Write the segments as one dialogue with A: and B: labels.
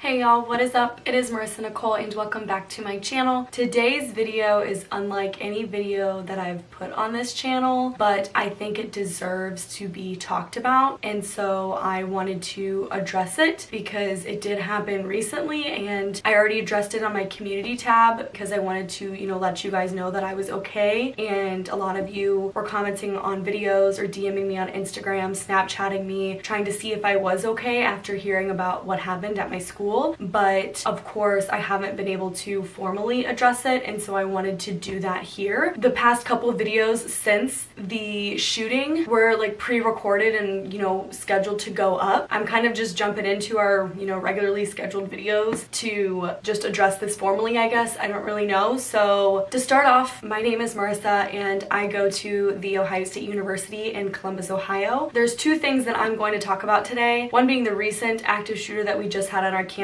A: Hey y'all, what is up? It is Marissa Nicole and welcome back to my channel. Today's video is unlike any video that I've put on this channel, but I think it deserves to be talked about, and so I wanted to address it because it did happen recently and I already addressed it on my community tab because I wanted to, let you guys know that I was okay. And a lot of you were commenting on videos or DMing me on Instagram, Snapchatting me, trying to see if I was okay after hearing about what happened at my school. But of course I haven't been able to formally address it, and so I wanted to do that here. The past couple of videos since the shooting were like pre-recorded and scheduled to go up. I'm kind of just jumping into our regularly scheduled videos to just address this formally, I guess. I don't really know. So to start off, my name is Marissa and I go to the Ohio State University in Columbus, Ohio. There's two things that I'm going to talk about today. One being the recent active shooter that we just had on our campus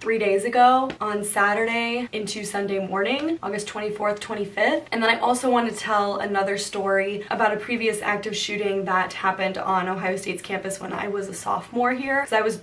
A: 3 days ago on Saturday into Sunday morning, August 24th, 25th. And then I also want to tell another story about a previous active shooting that happened on Ohio State's campus when I was a sophomore here. Because I was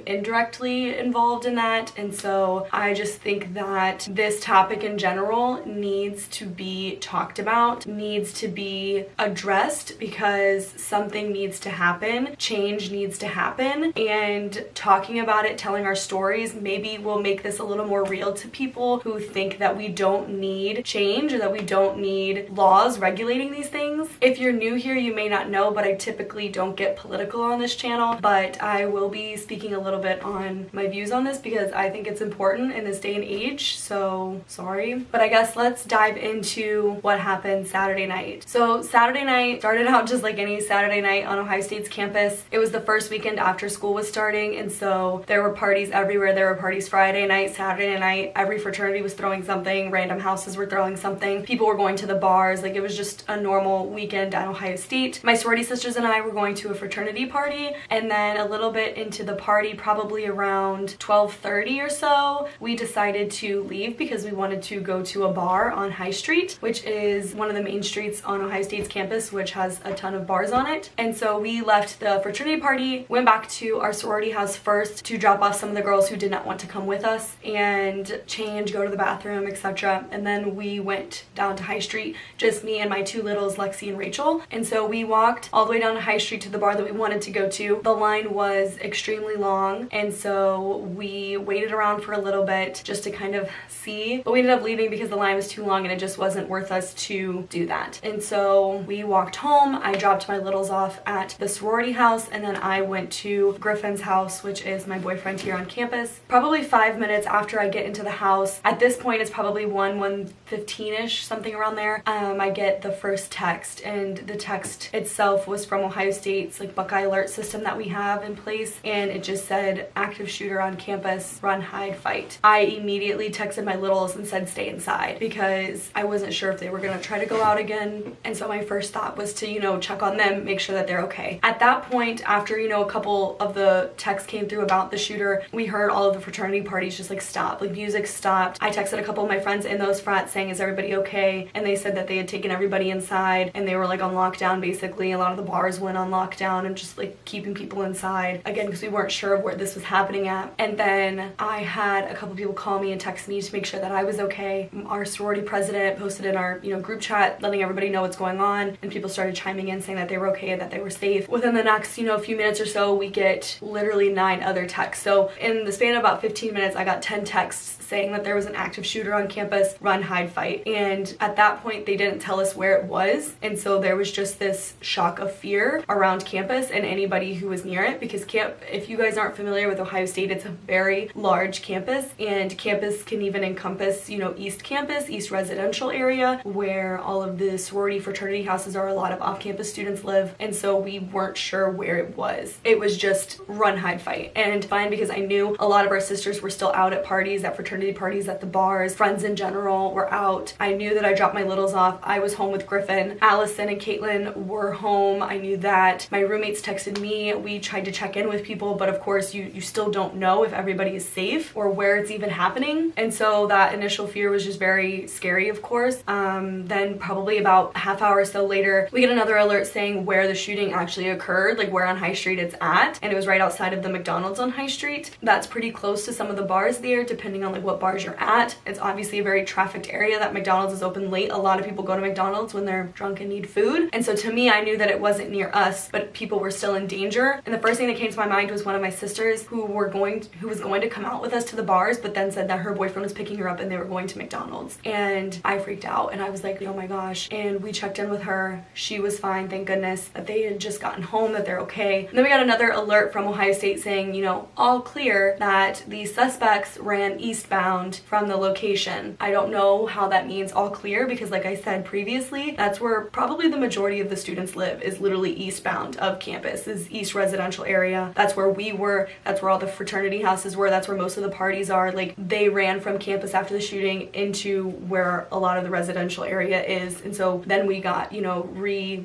A: indirectly involved in that. And so I just think that this topic in general needs to be talked about, needs to be addressed, because something needs to happen, change needs to happen, and talking about it, telling our stories, maybe will make this a little more real to people who think that we don't need change or that we don't need laws regulating these things. If you're new here, you may not know, but I typically don't get political on this channel, but I will be speaking a little bit on my views on this because I think it's important in this day and age, so sorry. But I guess let's dive into what happened Saturday night. So Saturday night started out just like any Saturday night on Ohio State's campus. It was the first weekend after school was starting, and so there were parties everywhere. There were parties Friday night, Saturday night. Every fraternity was throwing something. Random houses were throwing something. People were going to the bars. Like, it was just a normal weekend at Ohio State. My sorority sisters and I were going to a fraternity party, and then a little bit into the party, probably around 12:30 or so, we decided to leave because we wanted to go to a bar on High Street, which is one of the main streets on Ohio State's campus, which has a ton of bars on it. And so we left the fraternity party, went back to our sorority house first to drop off some of the girls who did not want to come with us and change, go to the bathroom, etc. And then we went down to High Street, just me and my two littles, Lexi and Rachel. And so we walked all the way down to High Street to the bar that we wanted to go to. The line was extremely long, and so we waited around for a little bit just to kind of see, but we ended up leaving because the line was too long and it just wasn't worth us to do that. And so we walked home. I dropped my littles off at the sorority house, and then I went to Griffin's house, which is my boyfriend here on campus. Probably 5 minutes after I get into the house, at this point it's probably 1:15ish, something around there, I get the first text, and the text itself was from Ohio State's like Buckeye alert system that we have in place, and it just said active shooter on campus, run, hide, fight. I immediately texted my littles and said stay inside because I wasn't sure if they were gonna try to go out again, and so my first thought was to check on them, make sure that they're okay. At that point, after a couple of the texts came through about the shooter, we heard all of the fraternity parties just like stop, like music stopped. I texted a couple of my friends in those frats saying is everybody okay, and they said that they had taken everybody inside and they were like on lockdown basically. A lot of the bars went on lockdown and just like keeping people inside again because we weren't sure of where this was happening at. And then I had a couple people call me and text me to make sure that I was okay. Our sorority president posted in our group chat letting everybody know what's going on, and people started chiming in saying that they were okay and that they were safe. Within the next few minutes or so, we get literally 9 other texts. So in the span of about 15 minutes, I got 10 texts saying that there was an active shooter on campus, run, hide, fight. And at that point, they didn't tell us where it was. And so there was just this shock of fear around campus and anybody who was near it, because if you guys aren't familiar with Ohio State, it's a very large campus, and campus can even encompass, East Campus, East Residential area, where all of the sorority fraternity houses are. A lot of off-campus students live, and so we weren't sure where it was. It was just run, hide, fight. And fine, because I knew a lot of our sisters were still out at parties, at fraternity parties, at the bars. Friends in general were out. I knew that I dropped my littles off. I was home with Griffin. Allison and Caitlin were home. I knew that. My roommates texted me. We tried to check in with people, but of course you still don't know if everybody is safe or where it's even happening. And so that initial fear was just very scary, of course. Then probably about a half hour or so later, we get another alert saying where the shooting actually occurred, like where on High Street it's at, and it was right outside of the McDonald's McDonald's on High Street. That's pretty close to some of the bars there, depending on like what bars you're at. It's obviously a very trafficked area that McDonald's is open late. A lot of people go to McDonald's when they're drunk and need food. And so to me, I knew that it wasn't near us, but people were still in danger. And the first thing that came to my mind was one of my sisters who was going to come out with us to the bars, but then said that her boyfriend was picking her up and they were going to McDonald's. And I freaked out and I was like, oh my gosh. And we checked in with her. She was fine, thank goodness, that they had just gotten home, that they're okay. And then we got another alert from Ohio State saying, you know, all clear, that the suspects ran eastbound from the location. I don't know how that means all clear, because like I said previously, that's where probably the majority of the students live, is literally eastbound of campus, is East residential area. That's where we were, that's where all the fraternity houses were, that's where most of the parties are. Like, they ran from campus after the shooting into where a lot of the residential area is. And so then we got, you know,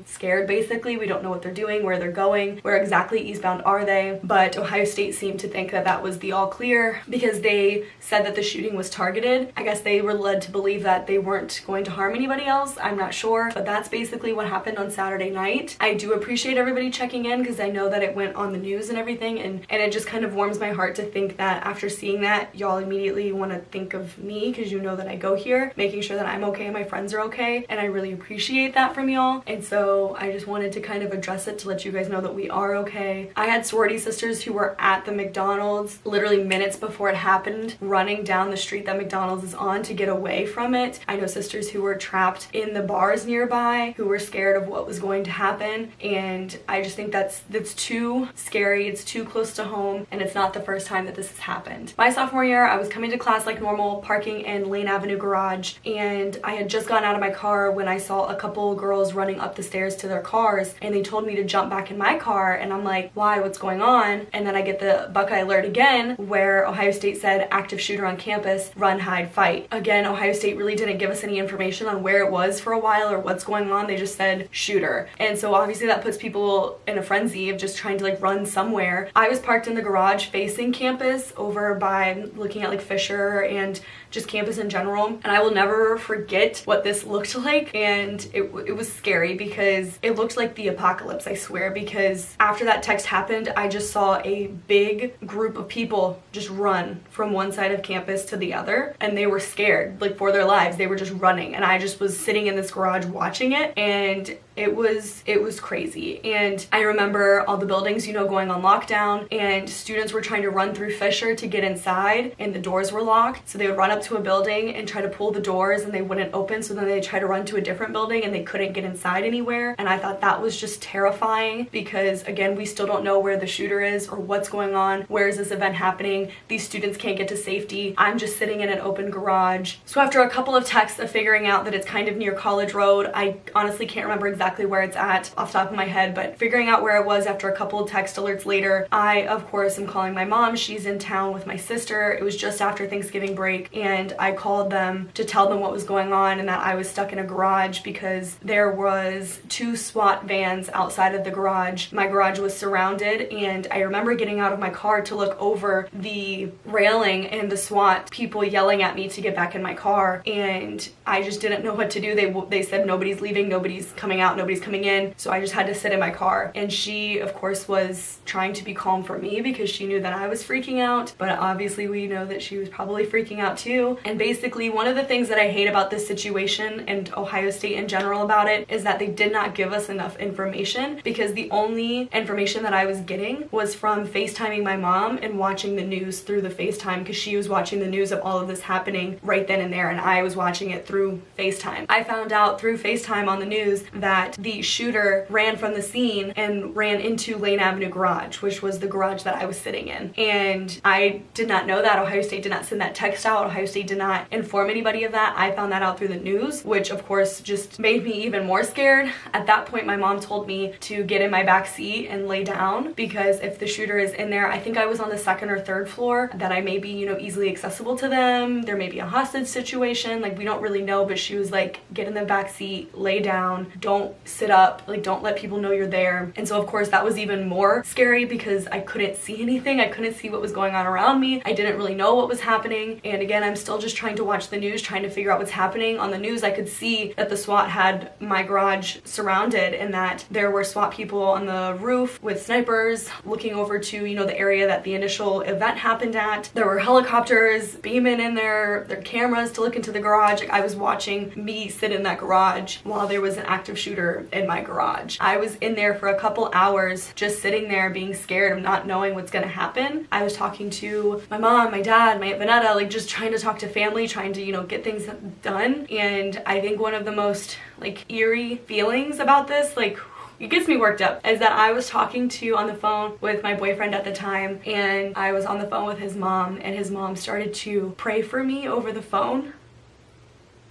A: scared basically. We don't know what they're doing, where they're going, where exactly eastbound are they. But Ohio State seemed to think that that was the all clear, because they said that the shooting was targeted. I guess they were led to believe that they weren't going to harm anybody else. I'm not sure, but that's basically what happened on Saturday night. I do appreciate everybody checking in, because I know that it went on the news and everything, and it just kind of warms my heart to think that after seeing that, y'all immediately want to think of me, because you know that I go here, making sure that I'm okay and my friends are okay, and I really appreciate that from y'all. And so I just wanted to kind of address it to let you guys know that we are okay. I had sorority sisters who were at the McDonald's literally minutes before it happened, running down the street that McDonald's is on to get away from it. I know sisters who were trapped in the bars nearby, who were scared of what was going to happen, and I just think that's too scary, it's too close to home, and it's not the first time that this has happened. My sophomore year, I was coming to class like normal, parking in Lane Avenue garage, and I had just gotten out of my car when I saw a couple girls running up the stairs to their cars, and they told me to jump back in my car, and I'm like, why, what's going on? And then I get the Buckeye alert again, where Ohio State said active shooter on campus, run, hide, fight. Again, Ohio State really didn't give us any information on where it was for a while or what's going on. They just said shooter. And so obviously that puts people in a frenzy of just trying to like run somewhere. I was parked in the garage facing campus over by looking at like Fisher and just campus in general, and I will never forget what this looked like. And it was scary, because it looked like the apocalypse, I swear, because after that text happened, I just saw a big group of people just run from one side of campus to the other, and they were scared like for their lives. They were just running, and I just was sitting in this garage watching it, and it was crazy. And I remember all the buildings, you know, going on lockdown, and students were trying to run through Fisher to get inside, and the doors were locked, so they would run up to a building and try to pull the doors, and they wouldn't open, so then they'd try to run to a different building and they couldn't get inside anywhere. And I thought that was just terrifying, because again, we still don't know where the shooter is or what's going on. Where is this event happening? These students can't get to safety. I'm just sitting in an open garage. So after a couple of texts of figuring out that it's kind of near College Road, I honestly can't remember exactly where it's at off the top of my head, but figuring out where it was after a couple of text alerts later, I of course am calling my mom. She's in town with my sister. It was just after Thanksgiving break, and I called them to tell them what was going on and that I was stuck in a garage because there was 2 SWAT vans outside of the garage. My garage was surrounded, and I remember getting out of my car to look over the railing and the SWAT people yelling at me to get back in my car, and I just didn't know what to do. They said nobody's leaving, nobody's coming out, nobody's coming in, so I just had to sit in my car. And she of course was trying to be calm for me, because she knew that I was freaking out, but obviously we know that she was probably freaking out too. And basically one of the things that I hate about this situation and Ohio State in general about it is that they did not give us enough information, because the only information that I was getting was from FaceTiming my mom and watching the news through the FaceTime, because she was watching the news of all of this happening right then and there, and I was watching it through FaceTime. I found out through FaceTime on the news that the shooter ran from the scene and ran into Lane Avenue garage, which was the garage that I was sitting in. And I did not know that. Ohio State did not send that text out. Ohio State did not inform anybody of that. I found that out through the news, which of course just made me even more scared. At that point, my mom told me to get in my back seat and lay down, because if the shooter is in there, I think I was on the 2nd or 3rd floor, that I may be, you know, easily accessible to them. There may be a hostage situation, like we don't really know, but she was like, get in the back seat, lay down, don't don't sit up, like don't let people know you're there. And so of course that was even more scary because I couldn't see anything. I couldn't see what was going on around me. I didn't really know what was happening. And again, I'm still just trying to watch the news, trying to figure out what's happening. On the news, I could see that the SWAT had my garage surrounded and that there were SWAT people on the roof with snipers looking over to, you know, the area that the initial event happened at. There were helicopters beaming in their cameras to look into the garage. Like, I was watching me sit in that garage while there was an active shooter in my garage. I was in there for a couple hours just sitting there being scared of not knowing what's gonna happen. I was talking to my mom, my dad, my Aunt Vanetta, like just trying to talk to family, trying to, you know, get things done. And I think one of the most like eerie feelings about this, like it gets me worked up, is that I was talking on the phone with my boyfriend at the time, and I was on the phone with his mom, and his mom started to pray for me over the phone.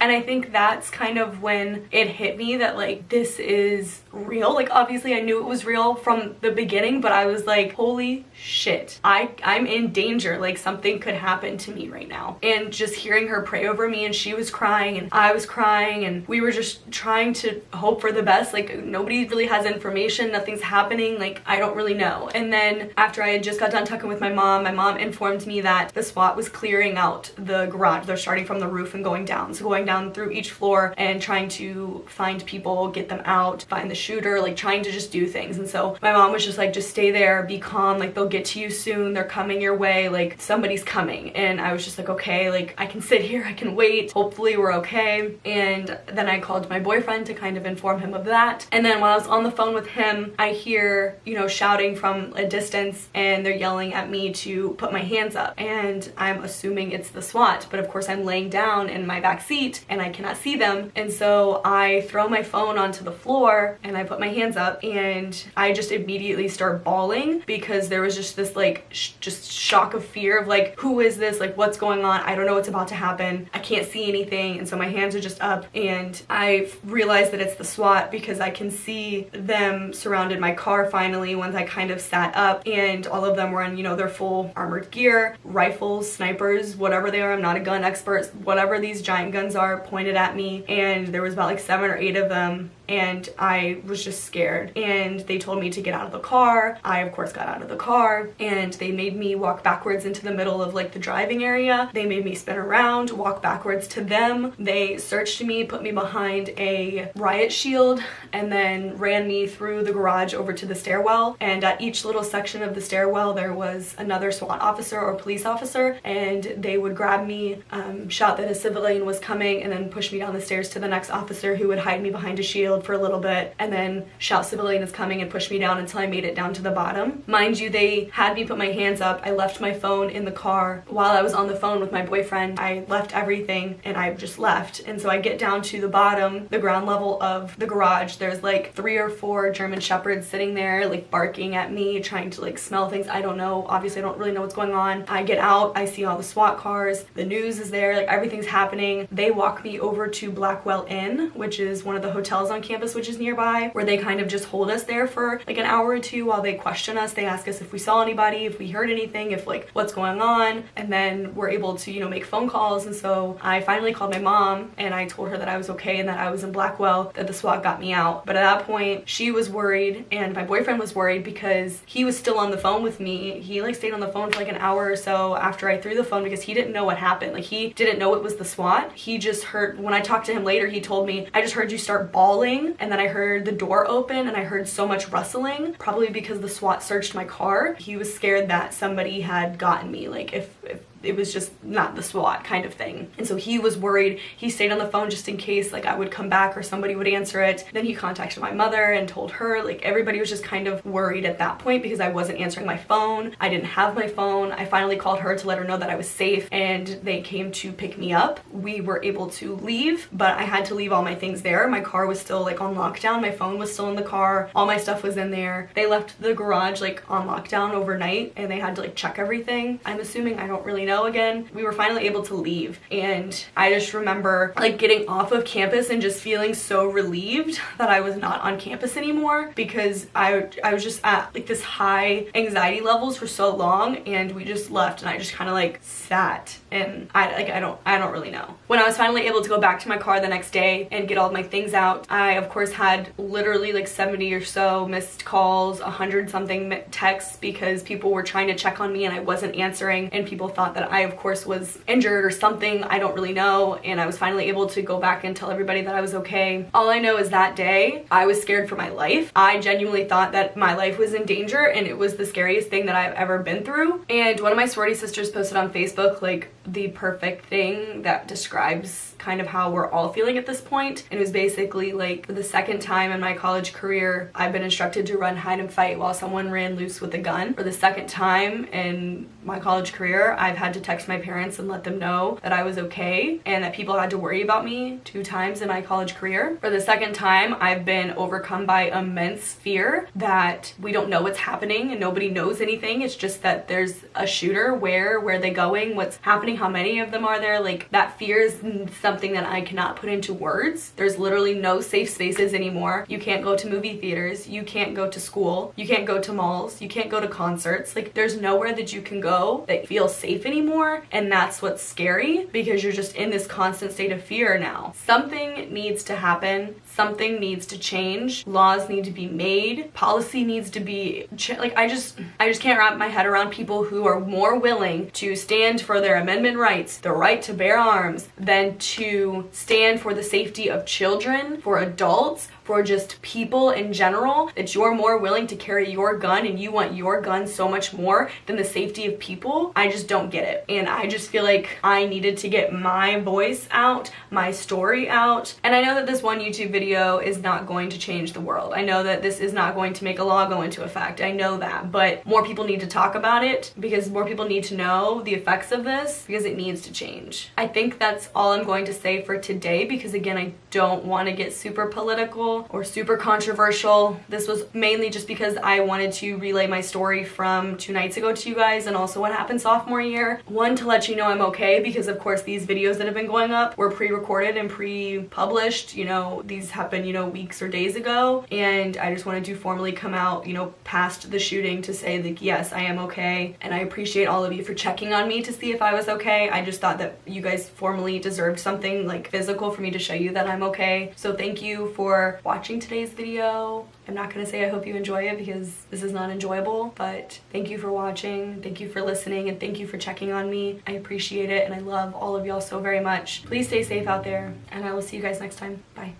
A: And I think that's kind of when it hit me that like this is real. Like obviously I knew it was real from the beginning, but I was like, holy shit, I'm in danger. Like something could happen to me right now. And just hearing her pray over me, and she was crying and I was crying, and we were just trying to hope for the best. Like nobody really has information, nothing's happening, like I don't really know. And then after I had just got done talking with my mom informed me that the SWAT was clearing out the garage. They're starting from the roof and going down. So going down through each floor and trying to find people, get them out, find the shooter, like trying to just do things. And so my mom was just like, just stay there, be calm, like they'll get to you soon, they're coming your way, like somebody's coming. And I was just like, okay, like I can sit here, I can wait, hopefully we're okay. And then I called my boyfriend to kind of inform him of that. And then while I was on the phone with him, I hear, you know, shouting from a distance, and they're yelling at me to put my hands up. And I'm assuming it's the SWAT, but of course I'm laying down in my back seat and I cannot see them. And so I throw my phone onto the floor and I put my hands up, and I just immediately start bawling because there was just this like just shock of fear of like, who is this? Like what's going on? I don't know what's about to happen. I can't see anything. And so my hands are just up, and I realized that it's the SWAT because I can see them surrounded my car finally once I kind of sat up, and all of them were in, you know, their full armored gear, rifles, snipers, whatever they are. I'm not a gun expert. Whatever these giant guns are pointed at me, and there was about like 7 or 8 of them, and I was just scared. And they told me to get out of the car. I of course got out of the car, and they made me walk backwards into the middle of like the driving area. They made me spin around, walk backwards to them. They searched me, put me behind a riot shield, and then ran me through the garage over to the stairwell. And at each little section of the stairwell there was another SWAT officer or police officer, and they would grab me, shout that a civilian was coming, and then push me down the stairs to the next officer, who would hide me behind a shield for a little bit, and then shout civilian is coming and push me down until I made it down to the bottom. Mind you, they had me put my hands up. I left my phone in the car. While I was on the phone with my boyfriend, I left everything and I just left. And so I get down to the bottom, the ground level of the garage. There's like 3 or 4 German shepherds sitting there like barking at me, trying to like smell things. I don't know, obviously I don't really know what's going on. I get out, I see all the SWAT cars, the news is there, like everything's happening. They walk me over to Blackwell Inn, which is one of the hotels on campus which is nearby, where they kind of just hold us there for like an hour or 2 while they question us. They ask us if we saw anybody, if we heard anything, if like what's going on, and then we're able to, you know, make phone calls. And so I finally called my mom and I told her that I was okay and that I was in Blackwell, that the SWAT got me out. But at that point she was worried and my boyfriend was worried because he was still on the phone with me. He like stayed on the phone for like an hour or so after I threw the phone because he didn't know what happened. Like he didn't know it was the SWAT. He just heard, when I talked to him later, he told me, I just heard you start bawling, and then I heard the door open and I heard so much rustling, probably because the SWAT searched my car. He was scared that somebody had gotten me, like if it was just not the SWAT kind of thing. And so he was worried. He stayed on the phone just in case like I would come back or somebody would answer it. Then he contacted my mother and told her. Like everybody was just kind of worried at that point because I wasn't answering my phone. I didn't have my phone. I finally called her to let her know that I was safe, and they came to pick me up. We were able to leave, but I had to leave all my things there. My car was still like on lockdown. My phone was still in the car. All my stuff was in there. They left the garage like on lockdown overnight, and they had to like check everything. I'm assuming, I don't really know, know again. We were finally able to leave, and I just remember like getting off of campus and just feeling so relieved that I was not on campus anymore, because I was just at like this high anxiety levels for so long, and we just left, and I just kind of like sat, and I don't really know. When I was finally able to go back to my car the next day and get all of my things out, I of course had literally like 70 or so missed calls, 100 something texts, because people were trying to check on me and I wasn't answering, and people thought that I of course was injured or something, I don't really know. And I was finally able to go back and tell everybody that I was okay. All I know is that day I was scared for my life. I genuinely thought that my life was in danger, and it was the scariest thing that I've ever been through. And one of my sorority sisters posted on Facebook like the perfect thing that describes kind of how we're all feeling at this point. And it was basically like, for the second time in my college career, I've been instructed to run, hide, and fight while someone ran loose with a gun. For the second time in my college career, I've had to text my parents and let them know that I was okay, and that people had to worry about me 2 times in my college career. For the second time, I've been overcome by immense fear that we don't know what's happening and nobody knows anything. It's just that there's a shooter. Where are they going? What's happening? How many of them are there? Like, that fear is something that I cannot put into words. There's literally no safe spaces anymore. You can't go to movie theaters. You can't go to school. You can't go to malls. You can't go to concerts. Like, there's nowhere that you can go that feels safe anymore. And that's what's scary, because you're just in this constant state of fear now. Something needs to happen. Something needs to change. Laws need to be made. Policy needs to be like, I just can't wrap my head around people who are more willing to stand for their amendment rights, the right to bear arms, than to stand for the safety of children, for adults, for just people in general. That you're more willing to carry your gun, and you want your gun so much more than the safety of people. I just don't get it. And I just feel like I needed to get my voice out, my story out. And I know that this one YouTube video is not going to change the world. I know that this is not going to make a law go into effect. I know that, but more people need to talk about it, because more people need to know the effects of this, because it needs to change. I think that's all I'm going to say for today, because again, I don't want to get super political or super controversial. This was mainly just because I wanted to relay my story from 2 nights ago to you guys, and also what happened sophomore year. One, to let you know I'm okay, because of course these videos that have been going up were pre-recorded and pre-published. You know, these happened, you know, weeks or days ago, and I just wanted to formally come out, you know, past the shooting, to say like, yes, I am okay, and I appreciate all of you for checking on me to see if I was okay. I just thought that you guys formally deserved something like physical for me to show you that I'm okay. So thank you for watching today's video. I'm not gonna say I hope you enjoy it, because this is not enjoyable, but thank you for watching, thank you for listening, and thank you for checking on me. I appreciate it, and I love all of y'all so very much. Please stay safe out there, and I will see you guys next time. Bye.